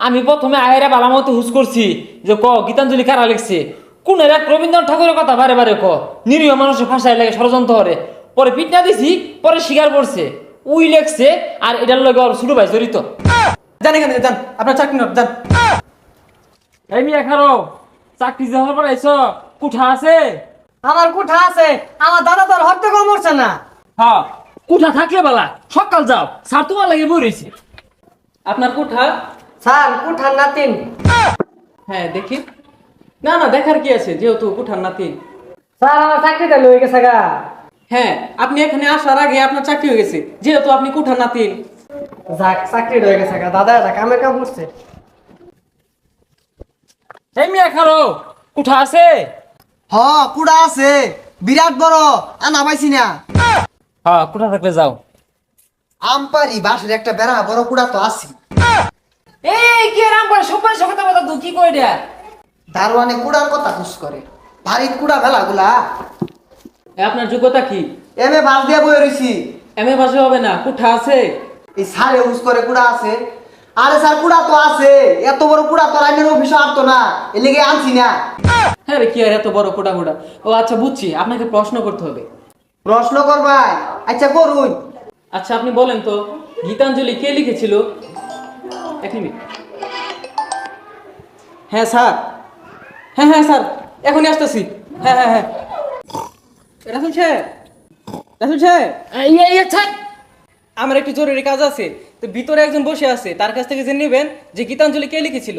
আমি প্রথমে আহেরা বালামতো হুস করছি যে গীতাঞ্জলি কারা লিখছে কোন এক রবীন্দ্রনাথ ঠাকুরের কথা বারে বারে নিরীহ মানুষের ভাষায় লাগে ষড়যন্ত্র করে পরে পিটনা দিছি পরে স্বীকার করছে উই লেখছে আর এটার লগে ওর ছোট ভাই জড়িত। জান এখানে যান, আপনার চাকরি নোট যান। এই মিয়া খারো চাকরি যে হওয়ার পর আইছো কুঠা আছে? আমার কুঠা আছে, আমার দাদা তোর হত্যা কম করছে না। হ্যাঁ কুঠা থাকলে বালা সকাল যাও স্যার তোমার লাগে বই রয়েছে। আপনার কুঠা? স্যার কুঠার নাতিন। হ্যাঁ দেখি। না না দেখার কি আছে, যেহেতু কুঠার নাতিন। স্যার আমার চাকরিটা লয়ে গেছে গা। হ্যাঁ আপনি এখানে আসার আগে আপনার চাকরি হয়ে গেছে, যেহেতু আপনি কুঠার নাতিন। যাক চাকরি হয়ে গেছে গা, দাদা এটা কামের কাম করছে। এই মিয়া খারো কুঠা আছে? হ কুড়া আছে, বিরাট বড়, আনা পাইছি না। হ্যাঁ কুঠা থাকলে যাও। আমপারি বাসের একটা বেড়া বড় কুড়া তো আছে। এই কি রাম করে সবাই সকাল কথা তুই কি কই রে? দারোয়ানে কুড়ার কথা খুশ করে, ভারী কুড়া ভেলাগুলা। আপনার যোগ্যতা কি? এমএ বাস দিয়ে বই রইছি। এমএ পাশে হবে না, কুঠা আছে। এই সারে হুস করে কুড়া আছে। আরে স্যার কুড়া তো আছে, এত বড় কুড়া তো আইনের অফিসে আনতো না, এ লেগে আনছি না। হ্যাঁ রে, কি আর এত বড় কুটা কুটা। ও আচ্ছা বুঝছি, আপনাকে প্রশ্ন করতে হবে। প্রশ্ন করবাই? আচ্ছা করুন। আচ্ছা আপনি বলেন তো, গীতাঞ্জলি কে লিখেছিল? এক মিনিট। হ্যাঁ স্যার, হ্যাঁ হ্যাঁ স্যার, এখনই আসতেছি। হ্যাঁ হ্যাঁ হ্যাঁ। রাসুল সাহেব, রাসুল সাহেব, আমার একটু জরুরি কাজ আছে, তো ভিতরে একজন বসে আছে, তার কাছ থেকে জেনে নেবেন যে গীতাঞ্জলি কে লিখেছিল।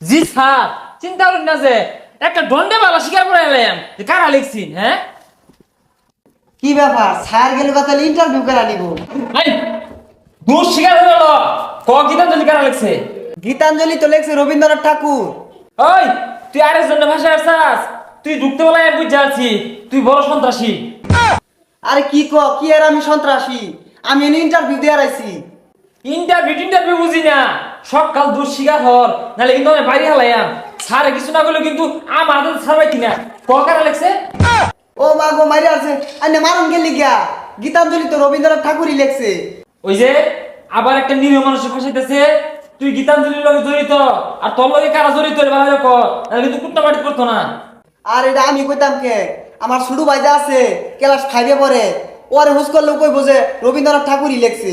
জি স্যার চিন্তা করেন না যে একটা দণ্ডে বালা স্বীকার করে এলাম যে কারা লিখছি। হ্যাঁ কি ব্যাপার, স্যার গেলে বা তাহলে ইন্টারভিউ করে নিব। এই দোষ স্বীকার হয়ে গেল গীতাঞ্জলি কারা লিখছে? গীতাঞ্জলি তো লেখছে রবীন্দ্রনাথ ঠাকুর। ওই তুই আরেকজন ভাষা আসছাস, তুই ঢুকতে বলা বুঝতে পারছি তুই বড় সন্ত্রাসী। আরে কি আর আমি সন্ত্রাসী, আমি ইন্টারভিউ দিয়ে আইছি। ইন্টারভিউ বুঝি না, সকাল দোষ স্বীকার হর নাহলে কিন্তু আমি বাইরে হালাইয়াম। স্যারে কিছু না করলে কিন্তু আমার হাতে ছাড় পাইতি না। কারা লিখছে? ও মা গো মারি আছে, আরে মারুন গেলি গিয়া। গীতাঞ্জলি তো রবীন্দ্রনাথ ঠাকুরই লেখছে। ওই যে আবার একটা নিরীহ মানুষের ফাঁসাইতেছে তুই গীতাঞ্জলির লগে জড়িত আর তোর লগে কারা জড়িত রে ভালো কর, নাহলে কিন্তু কুট্টা মাটি করতো না। আর এটা আমি কইতাম কে, আমার ছোট ভাই যা আছে ক্লাস 5 এ পড়ে, ওরে হুস করলে কইবো যে রবীন্দ্রনাথ ঠাকুরই লেখছে।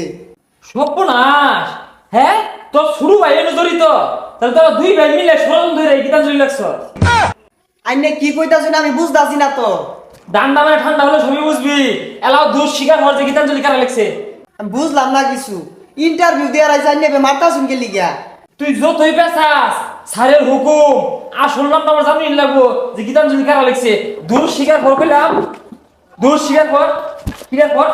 সর্বনাশ! হ্যাঁ তোর শুরু ভাই এনে জড়িত, তাহলে তোরা দুই ভাই মিলে ষড়যন্ত্র ধরে গীতাঞ্জলি লেখছ। আইনে কি কইতাছেন আমি বুঝতাছি না তো। ডান্ডা মানে ঠান্ডা হলে সবই বুঝবি। এলাও দোষ স্বীকার হওয়ার যে গীতাঞ্জলি কারা লেখছে। আমি বুঝলাম না কিছু, ইন্টারভিউ দিয়ে আইছি, আইনে মারতাছুন গেলি গিয়া। তুই যতই পেছাস স্যারের হুকুম আসল নাম আমার জানি লাগবো যে গীতাঞ্জলি কারা লিখছে। দোষ স্বীকার কর কইলাম, দোষ স্বীকার কর, স্বীকার কর,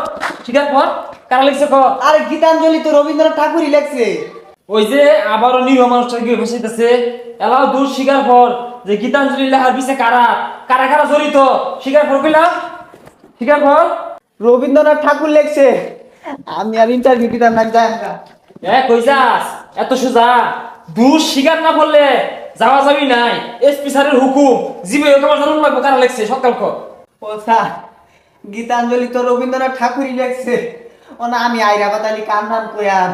স্বীকার কর কারা লিখছে ক। আরে গীতাঞ্জলি তো রবীন্দ্রনাথ ঠাকুরই লেখছে। ওই যে আবারও নিরীহ মানুষটা গিয়ে ফেসাইতেছে। এলাও দোষ স্বীকার কর যে গীতাঞ্জলি লেখার পিছে কারা কারা কারা জড়িত। স্বীকার কর কইলাম, স্বীকার কর। রবীন্দ্রনাথ ঠাকুর লেখছে। আমি আর ইন্টারভিউ দিতাম না, যাই আমরা। কই যাস এত সোজা? দোষ স্বীকার না করলে যাওয়া যাবি নাই। এসপি স্যারের হুকুম জিবে তোমার জানুন লাগবে কারা লেখছে সকাল কর। ও স্যার, গীতাঞ্জলি তো রবীন্দ্রনাথ ঠাকুরই লেখছে। ও না, আমি আইরা বাতালি কাম নাম কইয়াম।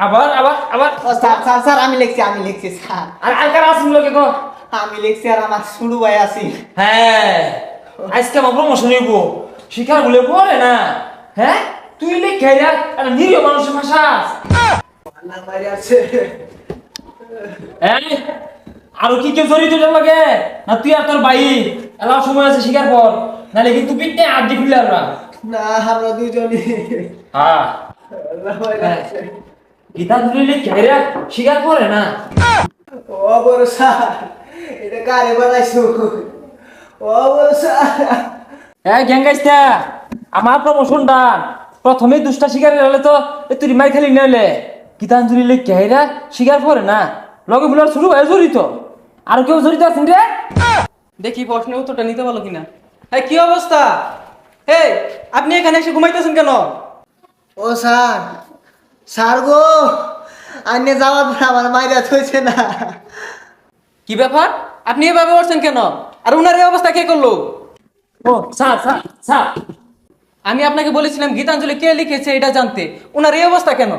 আবার আবার আবার ও স্যার স্যার স্যার আমি লিখছি স্যার। আর কারা আসুন লোকে কো। আমি লিখছি আর আমার শুরু ভাই আছি। হ্যাঁ আজকে আমার প্রমোশন হইব, শিকার বলে পড়ে না। হ্যাঁ তুই লিখে একটা নিরীহ মানুষের ভাষা। না মারি আছে। আরো কি কেউ জড়িত লাগে না? তুই আর তোর ভাই এলাও সময় আছে স্বীকার কর, নাহলে কিন্তু পিঠে আড্ডি খুললে আমরা। না আমরা দুজনই। হ্যাঁ আল্লাহ মারি আছে। গীতাঞ্জলি লিখে স্বীকার করে না। ও বড় স্যার, এটা কারে বানাইছো? ও বড় স্যার। গ্যাঙ্গাইস্তা আমার প্রমোশনটা প্রথমেই দুষ্টা শিকার হলে তো তুই মাই খালি নাইলে গীতাঞ্জলি লিখে স্বীকার করে না। লগে বুলার শুরু হয়ে জড়িত, আর কেউ জড়িত আছেন রে? দেখি প্রশ্নের উত্তরটা নিতে পারলো কিনা। হ্যাঁ কি অবস্থা? এই আপনি এখানে এসে ঘুমাইতেছেন কেন? ও স্যার, স্যার গো, আইনে যাওয়ার পর আমার মাইরা থইছে না। কি ব্যাপার, আপনি এভাবে করছেন কেন? আর উনার এই অবস্থা কে করলো? ও স্যার স্যার স্যার, আমি আপনাকে বলেছিলাম গীতাঞ্জলি কে লিখেছে এটা জানতে, উনার এই অবস্থা কেন?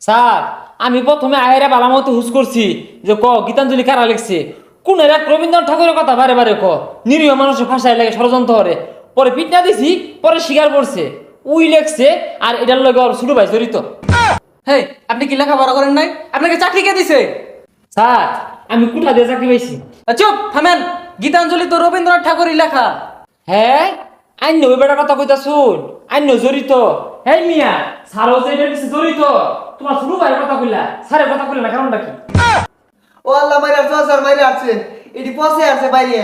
স্যার আমি প্রথমে আহেরা বালা মতো হুস করছি যে গীতাঞ্জলি কারা লিখছে কোন এক রবীন্দ্রনাথ ঠাকুরের কথা বারে বারে নিরীহ মানুষের ভাষায় লাগে ষড়যন্ত্র করে পরে পিটনা দিছি পরে স্বীকার করছে উই লেখছে আর এটার লগে ওর ছোট ভাই জড়িত। হেই, আপনি কি লেখাপড়া করেন নাই? আপনাকে চাকরি কে দিছে? স্যার আমি কোথা দিয়ে চাকরি পাইছি? চুপ থামেন। গীতাঞ্জলি তো রবীন্দ্রনাথ ঠাকুরই লেখা। হ্যাঁ আইন ওই বেটার কথা কইতা শুন, আইন জড়িত। হ্যাঁ মিয়া স্যারও যে এটার পিছে জড়িত, তোমার ছোট ভাইয়ের কথা কইলা স্যারের কথা কইলা না, কারণটা কি? ও আল্লাহ মাইরে আসছে, স্যার মাইরে আসছে, এটি পচে আসছে বাইরে।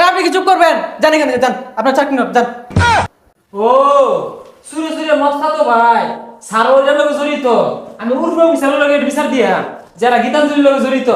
আপনি কি চুপ করবেন? জানি কেন, যান আপনার চাকরি নেন, যান। ও সুরে সুরে মস্তা তো ভাই, স্যারও এটার লগে জড়িত। আমি উর্ফে বিচারের লগে বিচার দিয়া যারা গীতাঞ্জলির লগে জড়িত